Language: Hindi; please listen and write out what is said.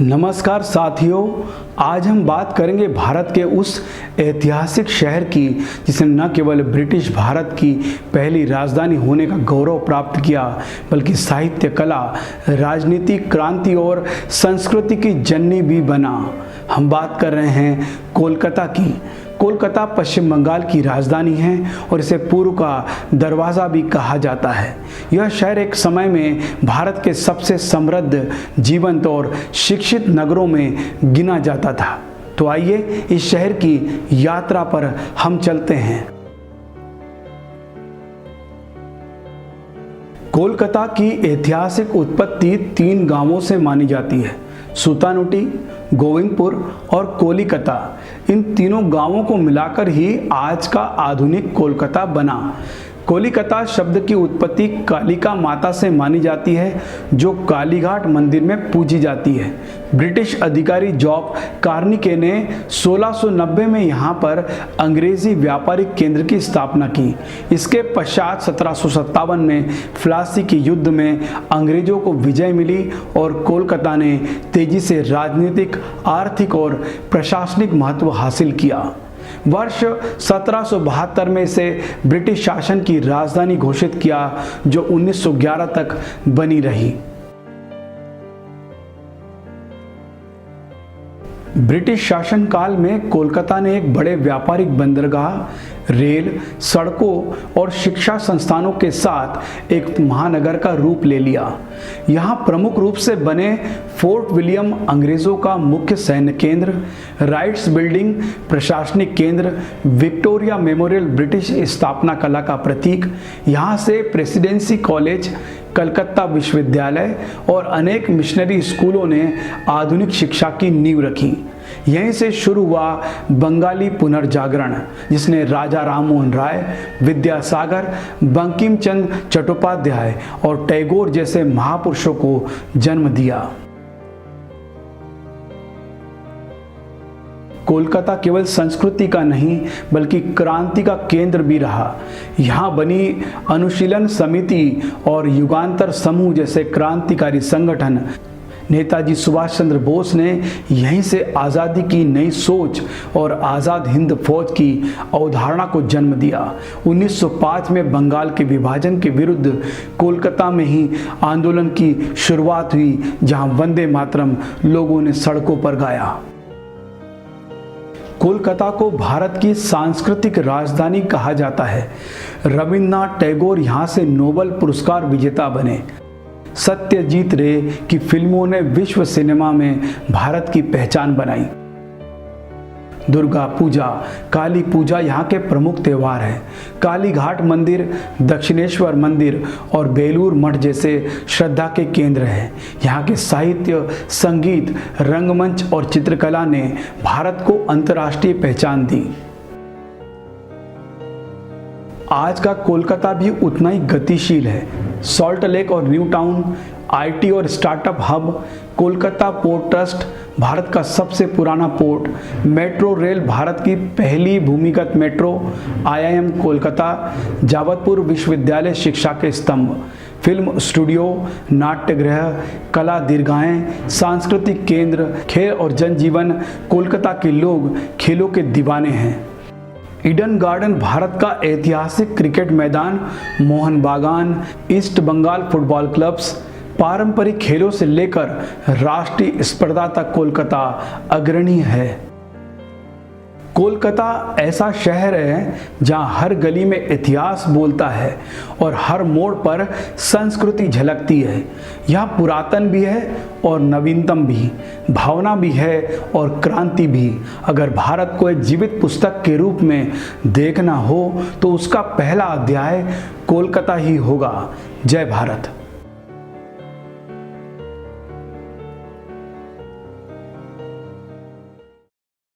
नमस्कार साथियों, आज हम बात करेंगे भारत के उस ऐतिहासिक शहर की जिसने न केवल ब्रिटिश भारत की पहली राजधानी होने का गौरव प्राप्त किया बल्कि साहित्य, कला, राजनीति, क्रांति और संस्कृति की जननी भी बना। हम बात कर रहे हैं कोलकाता की। कोलकाता पश्चिम बंगाल की राजधानी है और इसे पूर्व का दरवाज़ा भी कहा जाता है। यह शहर एक समय में भारत के सबसे समृद्ध, जीवंत और शिक्षित नगरों में गिना जाता था। तो आइए इस शहर की यात्रा पर हम चलते हैं। कोलकाता की ऐतिहासिक उत्पत्ति 3 गांवों से मानी जाती है: सुतानुटी, गोविंदपुर और कोलिकता। इन तीनों गांवों को मिलाकर ही आज का आधुनिक कोलकाता बना। कोलिकता शब्द की उत्पत्ति कालिका माता से मानी जाती है, जो कालीघाट मंदिर में पूजी जाती है। ब्रिटिश अधिकारी जॉब कार्निके ने 1690 में यहाँ पर अंग्रेजी व्यापारिक केंद्र की स्थापना की। इसके पश्चात 1757 में प्लासी के युद्ध में अंग्रेजों को विजय मिली और कोलकाता ने तेजी से राजनीतिक, आर्थिक और प्रशासनिक महत्व हासिल किया। वर्ष 1772 में इसे ब्रिटिश शासन की राजधानी घोषित किया, जो 1911 तक बनी रही। ब्रिटिश शासनकाल में कोलकाता ने एक बड़े व्यापारिक बंदरगाह, रेल, सड़कों और शिक्षा संस्थानों के साथ एक महानगर का रूप ले लिया। यहाँ प्रमुख रूप से बने फोर्ट विलियम अंग्रेज़ों का मुख्य सैन्य केंद्र, राइट्स बिल्डिंग प्रशासनिक केंद्र, विक्टोरिया मेमोरियल ब्रिटिश स्थापना कला का प्रतीक। यहाँ से प्रेसिडेंसी कॉलेज, कलकत्ता विश्वविद्यालय और अनेक मिशनरी स्कूलों ने आधुनिक शिक्षा की नींव रखी। यहीं से शुरू हुआ बंगाली पुनर्जागरण, जिसने राजा राममोहन राय, विद्यासागर, बंकिम चंद्र चट्टोपाध्याय और टैगोर जैसे महापुरुषों को जन्म दिया। कोलकाता केवल संस्कृति का नहीं बल्कि क्रांति का केंद्र भी रहा। यहाँ बनी अनुशीलन समिति और युगांतर समूह जैसे क्रांतिकारी संगठन। नेताजी सुभाष चंद्र बोस ने यहीं से आज़ादी की नई सोच और आज़ाद हिंद फौज की अवधारणा को जन्म दिया। 1905 में बंगाल के विभाजन के विरुद्ध कोलकाता में ही आंदोलन की शुरुआत हुई, जहां वंदे मातरम लोगों ने सड़कों पर गाया। कोलकाता को भारत की सांस्कृतिक राजधानी कहा जाता है। रविन्द्रनाथ टैगोर यहाँ से नोबेल पुरस्कार विजेता बने। सत्यजीत रे की फिल्मों ने विश्व सिनेमा में भारत की पहचान बनाई। दुर्गा पूजा, काली पूजा यहाँ के प्रमुख त्यौहार हैं। कालीघाट मंदिर, दक्षिणेश्वर मंदिर और बेलूर मठ जैसे श्रद्धा के केंद्र हैं। यहाँ के साहित्य, संगीत, रंगमंच और चित्रकला ने भारत को अंतर्राष्ट्रीय पहचान दी। आज का कोलकाता भी उतना ही गतिशील है। सॉल्ट लेक और न्यू टाउन, आईटी और startup hub, Kolkata port trust Bharat का सबसे पुराना पोर्ट, मेट्रो रेल भारत की पहली भूमिगत मेट्रो, आईआईएम कोलकाता, जावतपुर विश्वविद्यालय शिक्षा के स्तंभ, फिल्म स्टूडियो, नाट्यगृह, कला दीर्घाएं, सांस्कृतिक केंद्र, खेल और जनजीवन। कोलकाता के लोग खेलों के दीवाने हैं। ईडन गार्डन भारत का ऐतिहासिक क्रिकेट मैदान, मोहन बागान, ईस्ट बंगाल फुटबॉल क्लब्स, पारंपरिक खेलों से लेकर राष्ट्रीय स्पर्धा तक कोलकाता अग्रणी है। कोलकाता ऐसा शहर है जहां हर गली में इतिहास बोलता है और हर मोड़ पर संस्कृति झलकती है। यह पुरातन भी है और नवीनतम भी, भावना भी है और क्रांति भी। अगर भारत को एक जीवित पुस्तक के रूप में देखना हो तो उसका पहला अध्याय कोलकाता ही होगा। जय भारत।